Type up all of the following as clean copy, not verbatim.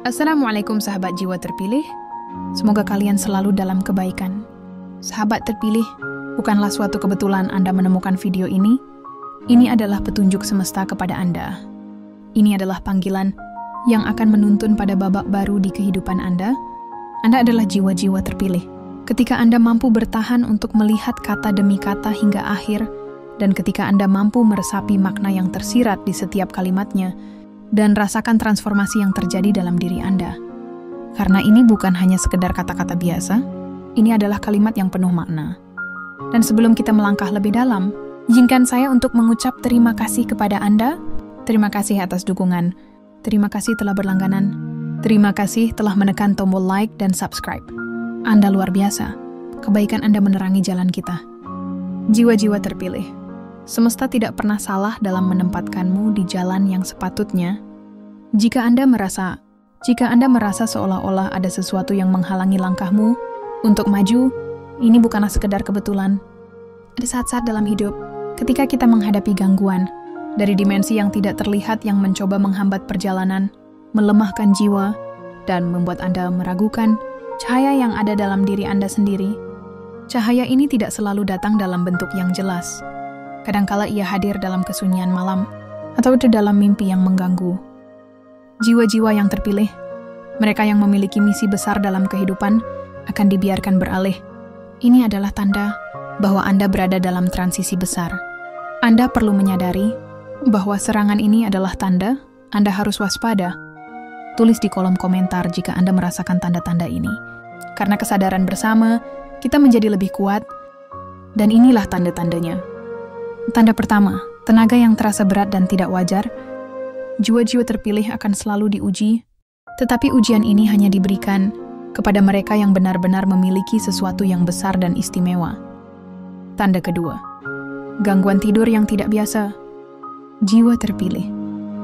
Assalamualaikum sahabat jiwa terpilih. Semoga kalian selalu dalam kebaikan. Sahabat terpilih, bukanlah suatu kebetulan Anda menemukan video ini. Ini adalah petunjuk semesta kepada Anda. Ini adalah panggilan yang akan menuntun pada babak baru di kehidupan Anda. Anda adalah jiwa-jiwa terpilih. Ketika Anda mampu bertahan untuk melihat kata demi kata hingga akhir, dan ketika Anda mampu meresapi makna yang tersirat di setiap kalimatnya, dan rasakan transformasi yang terjadi dalam diri Anda. Karena ini bukan hanya sekedar kata-kata biasa, ini adalah kalimat yang penuh makna. Dan sebelum kita melangkah lebih dalam, izinkan saya untuk mengucap terima kasih kepada Anda. Terima kasih atas dukungan. Terima kasih telah berlangganan. Terima kasih telah menekan tombol like dan subscribe. Anda luar biasa. Kebaikan Anda menerangi jalan kita. Jiwa-jiwa terpilih. Semesta tidak pernah salah dalam menempatkanmu di jalan yang sepatutnya. Jika Anda merasa seolah-olah ada sesuatu yang menghalangi langkahmu untuk maju, ini bukanlah sekedar kebetulan. Ada saat-saat dalam hidup, ketika kita menghadapi gangguan dari dimensi yang tidak terlihat yang mencoba menghambat perjalanan, melemahkan jiwa, dan membuat Anda meragukan cahaya yang ada dalam diri Anda sendiri. Cahaya ini tidak selalu datang dalam bentuk yang jelas. Kadangkala ia hadir dalam kesunyian malam atau di dalam mimpi yang mengganggu. Jiwa-jiwa yang terpilih, mereka yang memiliki misi besar dalam kehidupan, akan dibiarkan beralih. Ini adalah tanda bahwa Anda berada dalam transisi besar. Anda perlu menyadari bahwa serangan ini adalah tanda Anda harus waspada. Tulis di kolom komentar jika Anda merasakan tanda-tanda ini. Karena kesadaran bersama, kita menjadi lebih kuat, dan inilah tanda-tandanya. Tanda pertama, tenaga yang terasa berat dan tidak wajar. Jiwa-jiwa terpilih akan selalu diuji, tetapi ujian ini hanya diberikan kepada mereka yang benar-benar memiliki sesuatu yang besar dan istimewa. Tanda kedua, gangguan tidur yang tidak biasa. Jiwa terpilih.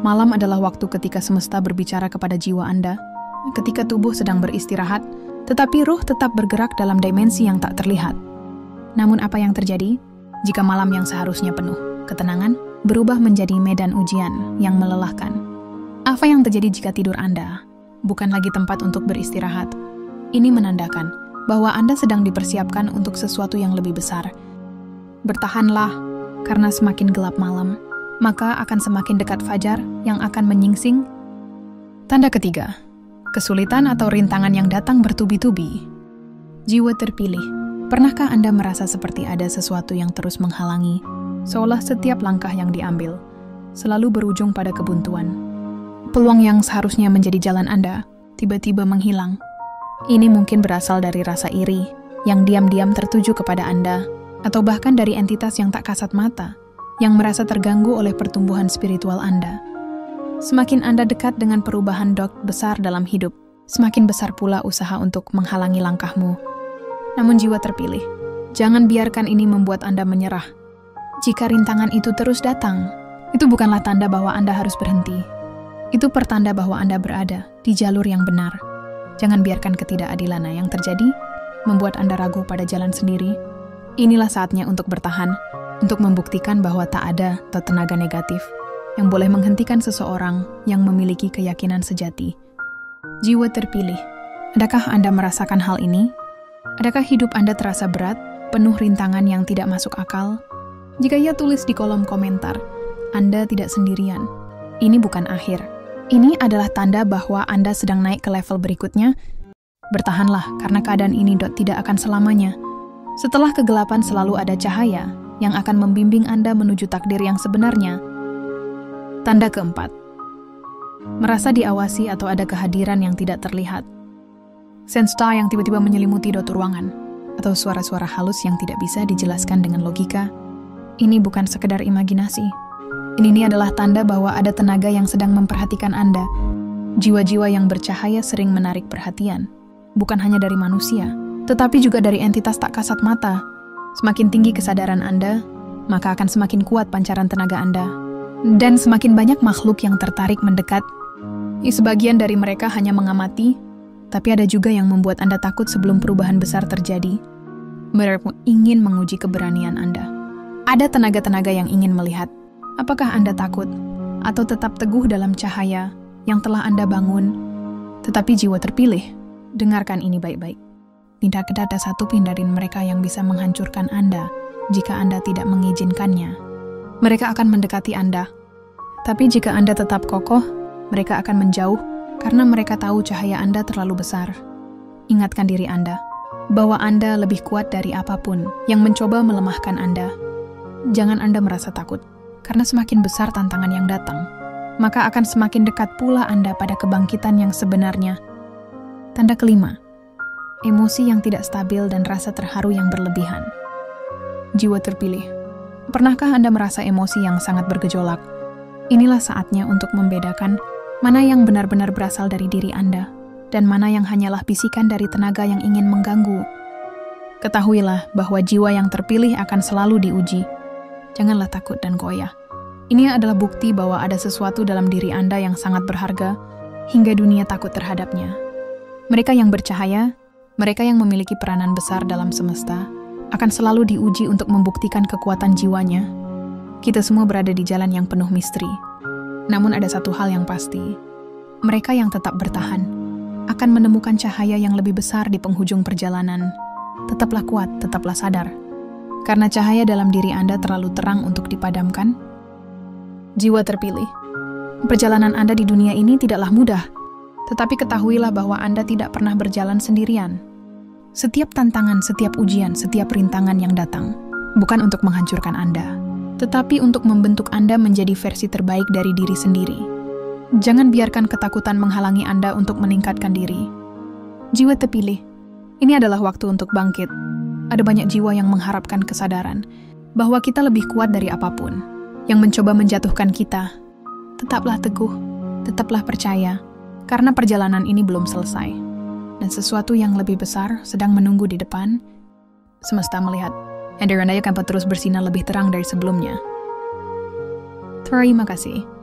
Malam adalah waktu ketika semesta berbicara kepada jiwa Anda, ketika tubuh sedang beristirahat, tetapi roh tetap bergerak dalam dimensi yang tak terlihat. Namun apa yang terjadi? Jika malam yang seharusnya penuh ketenangan berubah menjadi medan ujian yang melelahkan. Apa yang terjadi jika tidur Anda bukan lagi tempat untuk beristirahat? Ini menandakan bahwa Anda sedang dipersiapkan untuk sesuatu yang lebih besar. Bertahanlah, karena semakin gelap malam, maka akan semakin dekat fajar yang akan menyingsing. Tanda ketiga, kesulitan atau rintangan yang datang bertubi-tubi. Jiwa terpilih. Pernahkah Anda merasa seperti ada sesuatu yang terus menghalangi, seolah setiap langkah yang diambil selalu berujung pada kebuntuan? Peluang yang seharusnya menjadi jalan Anda tiba-tiba menghilang. Ini mungkin berasal dari rasa iri yang diam-diam tertuju kepada Anda, atau bahkan dari entitas yang tak kasat mata, yang merasa terganggu oleh pertumbuhan spiritual Anda. Semakin Anda dekat dengan perubahan besar dalam hidup, semakin besar pula usaha untuk menghalangi langkahmu. Namun jiwa terpilih, jangan biarkan ini membuat Anda menyerah. Jika rintangan itu terus datang, itu bukanlah tanda bahwa Anda harus berhenti. Itu pertanda bahwa Anda berada di jalur yang benar. Jangan biarkan ketidakadilan yang terjadi membuat Anda ragu pada jalan sendiri. Inilah saatnya untuk bertahan, untuk membuktikan bahwa tak ada tenaga negatif yang boleh menghentikan seseorang yang memiliki keyakinan sejati. Jiwa terpilih, adakah Anda merasakan hal ini? Adakah hidup Anda terasa berat, penuh rintangan yang tidak masuk akal? Jika ia tulis di kolom komentar, Anda tidak sendirian. Ini bukan akhir. Ini adalah tanda bahwa Anda sedang naik ke level berikutnya. Bertahanlah, karena keadaan ini tidak akan selamanya. Setelah kegelapan selalu ada cahaya yang akan membimbing Anda menuju takdir yang sebenarnya. Tanda keempat, merasa diawasi atau ada kehadiran yang tidak terlihat. Sensta yang tiba-tiba menyelimuti ruangan, atau suara-suara halus yang tidak bisa dijelaskan dengan logika. Ini bukan sekedar imajinasi. Ini adalah tanda bahwa ada tenaga yang sedang memperhatikan Anda. Jiwa-jiwa yang bercahaya sering menarik perhatian, bukan hanya dari manusia, tetapi juga dari entitas tak kasat mata. Semakin tinggi kesadaran Anda, maka akan semakin kuat pancaran tenaga Anda. Dan semakin banyak makhluk yang tertarik mendekat. Sebagian dari mereka hanya mengamati, tapi ada juga yang membuat Anda takut sebelum perubahan besar terjadi. Mereka ingin menguji keberanian Anda. Ada tenaga-tenaga yang ingin melihat, apakah Anda takut atau tetap teguh dalam cahaya yang telah Anda bangun. Tetapi jiwa terpilih, dengarkan ini baik-baik. Tidak ada satupun dari mereka yang bisa menghancurkan Anda jika Anda tidak mengizinkannya. Mereka akan mendekati Anda. Tapi jika Anda tetap kokoh, mereka akan menjauh karena mereka tahu cahaya Anda terlalu besar. Ingatkan diri Anda bahwa Anda lebih kuat dari apapun yang mencoba melemahkan Anda. Jangan Anda merasa takut, karena semakin besar tantangan yang datang, maka akan semakin dekat pula Anda pada kebangkitan yang sebenarnya. Tanda kelima, emosi yang tidak stabil dan rasa terharu yang berlebihan. Jiwa terpilih, pernahkah Anda merasa emosi yang sangat bergejolak? Inilah saatnya untuk membedakan mana yang benar-benar berasal dari diri Anda dan mana yang hanyalah bisikan dari tenaga yang ingin mengganggu. Ketahuilah bahwa jiwa yang terpilih akan selalu diuji. Janganlah takut dan goyah. Ini adalah bukti bahwa ada sesuatu dalam diri Anda yang sangat berharga hingga dunia takut terhadapnya. Mereka yang bercahaya, mereka yang memiliki peranan besar dalam semesta, akan selalu diuji untuk membuktikan kekuatan jiwanya. Kita semua berada di jalan yang penuh misteri. Namun ada satu hal yang pasti, mereka yang tetap bertahan akan menemukan cahaya yang lebih besar di penghujung perjalanan. Tetaplah kuat, tetaplah sadar. Karena cahaya dalam diri Anda terlalu terang untuk dipadamkan. Jiwa terpilih, perjalanan Anda di dunia ini tidaklah mudah, tetapi ketahuilah bahwa Anda tidak pernah berjalan sendirian. Setiap tantangan, setiap ujian, setiap rintangan yang datang, bukan untuk menghancurkan Anda, tetapi untuk membentuk Anda menjadi versi terbaik dari diri sendiri. Jangan biarkan ketakutan menghalangi Anda untuk meningkatkan diri. Jiwa terpilih, ini adalah waktu untuk bangkit. Ada banyak jiwa yang mengharapkan kesadaran bahwa kita lebih kuat dari apapun yang mencoba menjatuhkan kita. Tetaplah teguh, tetaplah percaya, karena perjalanan ini belum selesai. Dan sesuatu yang lebih besar sedang menunggu di depan. Semesta melihat, dan Anda akan terus bersinar lebih terang dari sebelumnya. Terima kasih.